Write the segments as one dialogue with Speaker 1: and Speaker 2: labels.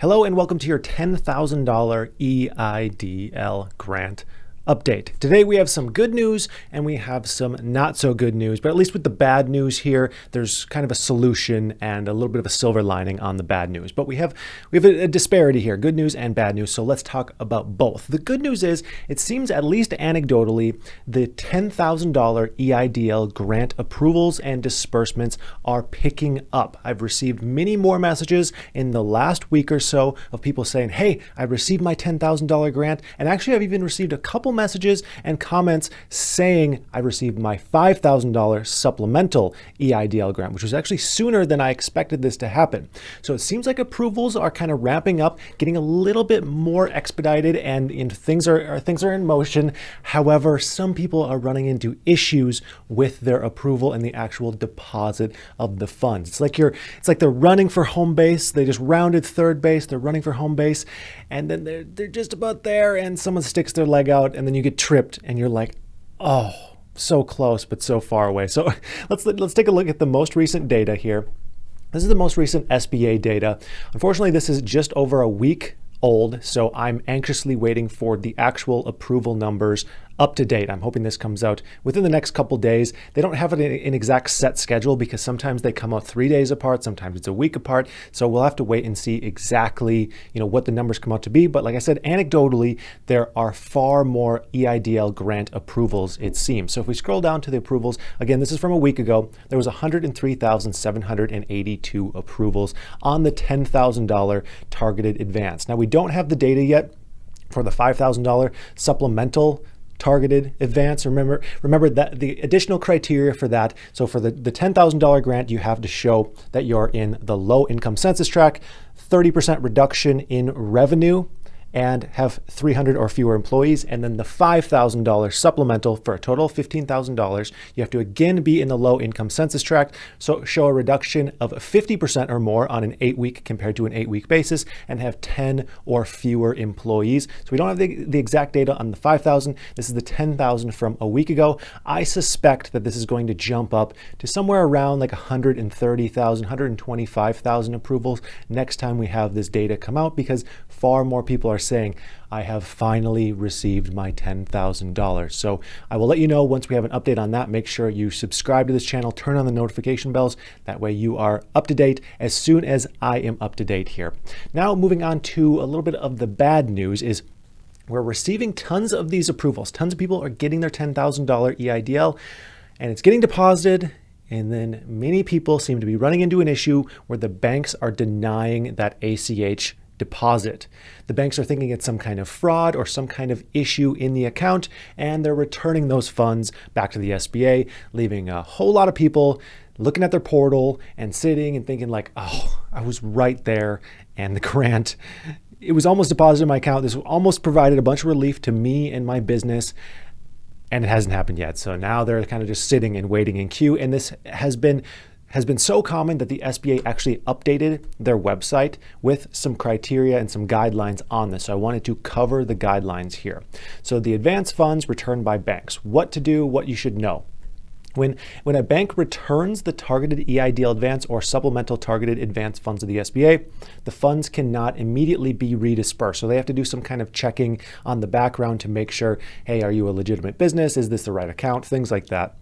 Speaker 1: Hello and welcome to your $10,000 EIDL grant update. Today we have some good news and we have some not so good news, but at least with the bad news here, there's kind of a solution and a little bit of a silver lining on the bad news. But we have a disparity here, good news and bad news. So let's talk about both. The good news is it seems, at least anecdotally, the $10,000 EIDL grant approvals and disbursements are picking up. I've received many more messages in the last week or so of people saying, hey, I received my $10,000 grant. And actually I've even received a couple messages and comments saying I received my $5,000 supplemental EIDL grant, which was actually sooner than I expected this to happen. So it seems like approvals are kind of ramping up, getting a little bit more expedited, and things are in motion. However, some people are running into issues with their approval and the actual deposit of the funds. It's like they're running for home base. They just rounded third base. They're running for home base, and then they're just about there, and someone sticks their leg out, and then you get tripped and you're like, oh, so close, but so far away. So let's take a look at the most recent data here. This is the most recent SBA data. Unfortunately, this is just over a week old, so I'm anxiously waiting for the actual approval numbers up to date. I'm hoping this comes out within the next couple days. They don't have an exact set schedule because sometimes they come out 3 days apart, sometimes it's a week apart. So we'll have to wait and see exactly, what the numbers come out to be. But like I said, anecdotally, there are far more EIDL grant approvals, it seems. So if we scroll down to the approvals, again, this is from a week ago, there was 103,782 approvals on the $10,000 targeted advance. Now we don't have the data yet for the $5,000 supplemental targeted advance. Remember that the additional criteria for that. So for the $10,000 grant, you have to show that you're in the low income census tract, 30% reduction in revenue, and have 300 or fewer employees. And then the $5,000 supplemental for a total of $15,000, you have to again be in the low income census tract. So show a reduction of 50% or more on an 8-week compared to an 8-week basis, and have 10 or fewer employees. So we don't have the exact data on the 5,000. This is the 10,000 from a week ago. I suspect that this is going to jump up to somewhere around like 130,000, 125,000 approvals next time we have this data come out, because far more people are saying, I have finally received my $10,000. So I will let you know once we have an update on that. Make sure you subscribe to this channel, turn on the notification bells. That way you are up to date as soon as I am up to date here. Now moving on to a little bit of the bad news is we're receiving tons of these approvals. Tons of people are getting their $10,000 EIDL and it's getting deposited. And then many people seem to be running into an issue where the banks are denying that ACH deposit. The banks are thinking it's some kind of fraud or some kind of issue in the account, and they're returning those funds back to the SBA, leaving a whole lot of people looking at their portal and sitting and thinking like, oh, I was right there, and the grant, it was almost deposited in my account. This almost provided a bunch of relief to me and my business, and it hasn't happened yet. So now they're kind of just sitting and waiting in queue, and this has been so common that the SBA actually updated their website with some criteria and some guidelines on this. So I wanted to cover the guidelines here. So the advance funds returned by banks, what to do, what you should know. When a bank returns the targeted EIDL advance or supplemental targeted advance funds of the SBA, the funds cannot immediately be redispersed. So they have to do some kind of checking on the background to make sure, hey, are you a legitimate business? Is this the right account? Things like that.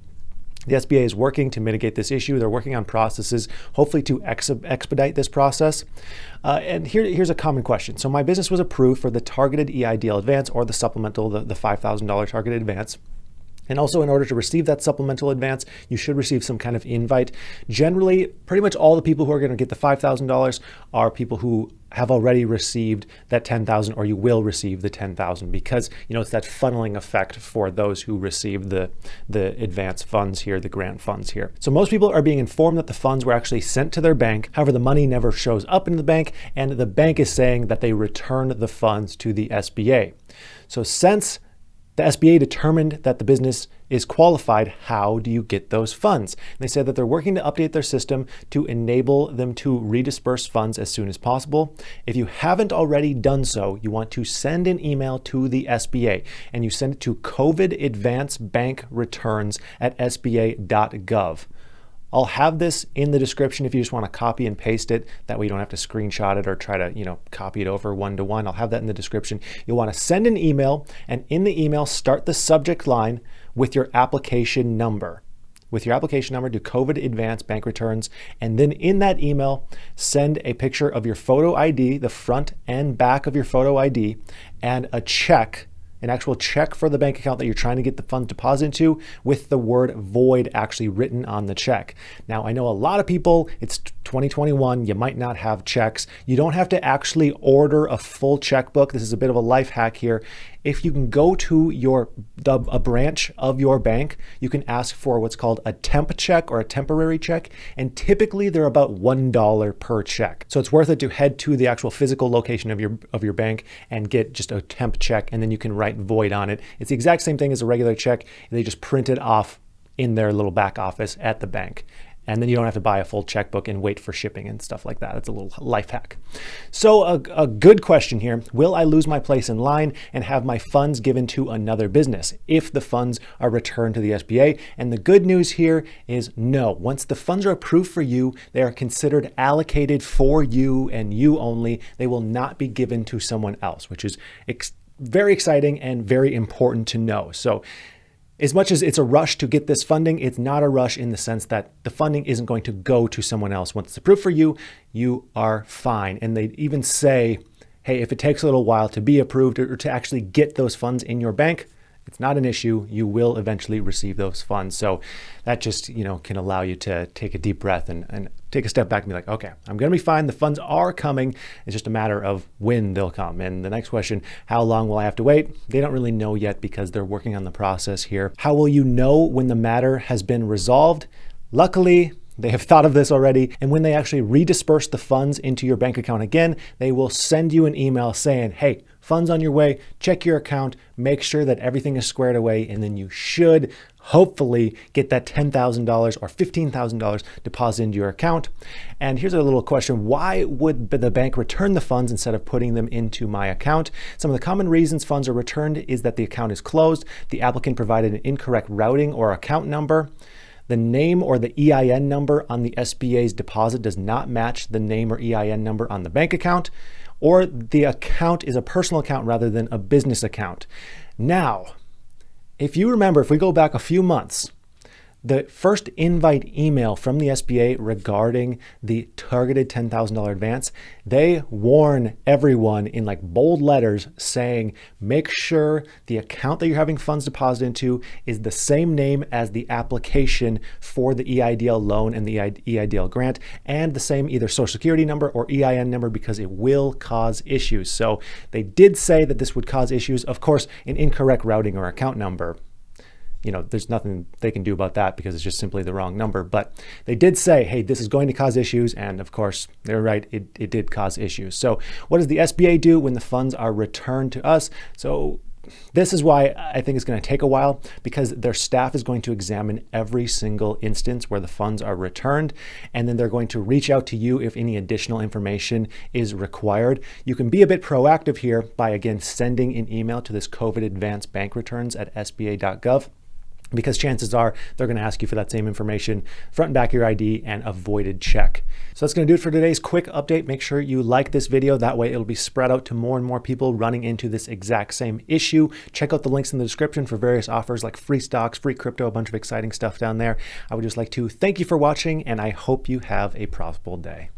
Speaker 1: The SBA is working to mitigate this issue. They're working on processes, hopefully to expedite this process. And here's a common question. So my business was approved for the targeted EIDL advance or the supplemental, the $5,000 targeted advance. And also, in order to receive that supplemental advance, you should receive some kind of invite. Generally, pretty much all the people who are going to get the $5,000 are people who have already received that $10,000, or you will receive the $10,000, because it's that funneling effect for those who receive the advance funds here, the grant funds here. So most people are being informed that the funds were actually sent to their bank. However, the money never shows up in the bank, and the bank is saying that they returned the funds to the SBA. So since the SBA determined that the business is qualified, how do you get those funds? And they said that they're working to update their system to enable them to redisperse funds as soon as possible. If you haven't already done so, you want to send an email to the SBA, and you send it to COVID Advance Bank Returns at sba.gov. I'll have this in the description if you just want to copy and paste it. That way you don't have to screenshot it or try to, copy it over one-to-one. I'll have that in the description. You'll want to send an email, and in the email, start the subject line with your application number. With your application number, do COVID advance bank returns, and then in that email, send a picture of your photo ID, the front and back of your photo ID, and a check, an actual check for the bank account that you're trying to get the funds deposited into, with the word void actually written on the check. Now, I know a lot of people, it's 2021, you might not have checks. You don't have to actually order a full checkbook. This is a bit of a life hack here. If you can go to a branch of your bank, you can ask for what's called a temp check or a temporary check, and typically they're about $1 per check. So it's worth it to head to the actual physical location of your bank and get just a temp check, and then you can write void on it. It's the exact same thing as a regular check. They just print it off in their little back office at the bank. And then you don't have to buy a full checkbook and wait for shipping and stuff like that. It's a little life hack. So a good question here. Will I lose my place in line and have my funds given to another business if the funds are returned to the SBA? And the good news here is no. Once the funds are approved for you, they are considered allocated for you and you only. They will not be given to someone else, which is very exciting and very important to know. So as much as it's a rush to get this funding, it's not a rush in the sense that the funding isn't going to go to someone else. Once it's approved for you, you are fine. And they even say, hey, if it takes a little while to be approved or to actually get those funds in your bank, it's not an issue. You will eventually receive those funds. So that just, can allow you to take a deep breath and take a step back and be like, okay, I'm going to be fine. The funds are coming. It's just a matter of when they'll come. And the next question, how long will I have to wait? They don't really know yet because they're working on the process here. How will you know when the matter has been resolved? Luckily, they have thought of this already, and when they actually redisperse the funds into your bank account again, they will send you an email saying, hey, funds on your way, check your account, make sure that everything is squared away, and then you should hopefully get that $10,000 or $15,000 deposited into your account. And here's a little question. Why would the bank return the funds instead of putting them into my account? Some of the common reasons funds are returned is that the account is closed, the applicant provided an incorrect routing or account number, the name or the EIN number on the SBA's deposit does not match the name or EIN number on the bank account, or the account is a personal account rather than a business account. Now, if you remember, if we go back a few months, the first invite email from the SBA regarding the targeted $10,000 advance, they warn everyone in like bold letters saying, make sure the account that you're having funds deposited into is the same name as the application for the Eidl loan and the Eidl grant, and the same either social security number or EIN number, because it will cause issues. So they did say that this would cause issues. Of course, an incorrect routing or account number, there's nothing they can do about that because it's just simply the wrong number. But they did say, hey, this is going to cause issues. And of course, they're right, it did cause issues. So what does the SBA do when the funds are returned to us? So this is why I think it's going to take a while, because their staff is going to examine every single instance where the funds are returned, and then they're going to reach out to you if any additional information is required. You can be a bit proactive here by, again, sending an email to this COVID advance bank returns at sba.gov. because chances are they're going to ask you for that same information, front and back of your ID, and a voided check. So that's going to do it for today's quick update. Make sure you like this video. That way it'll be spread out to more and more people running into this exact same issue. Check out the links in the description for various offers like free stocks, free crypto, a bunch of exciting stuff down there. I would just like to thank you for watching, and I hope you have a profitable day.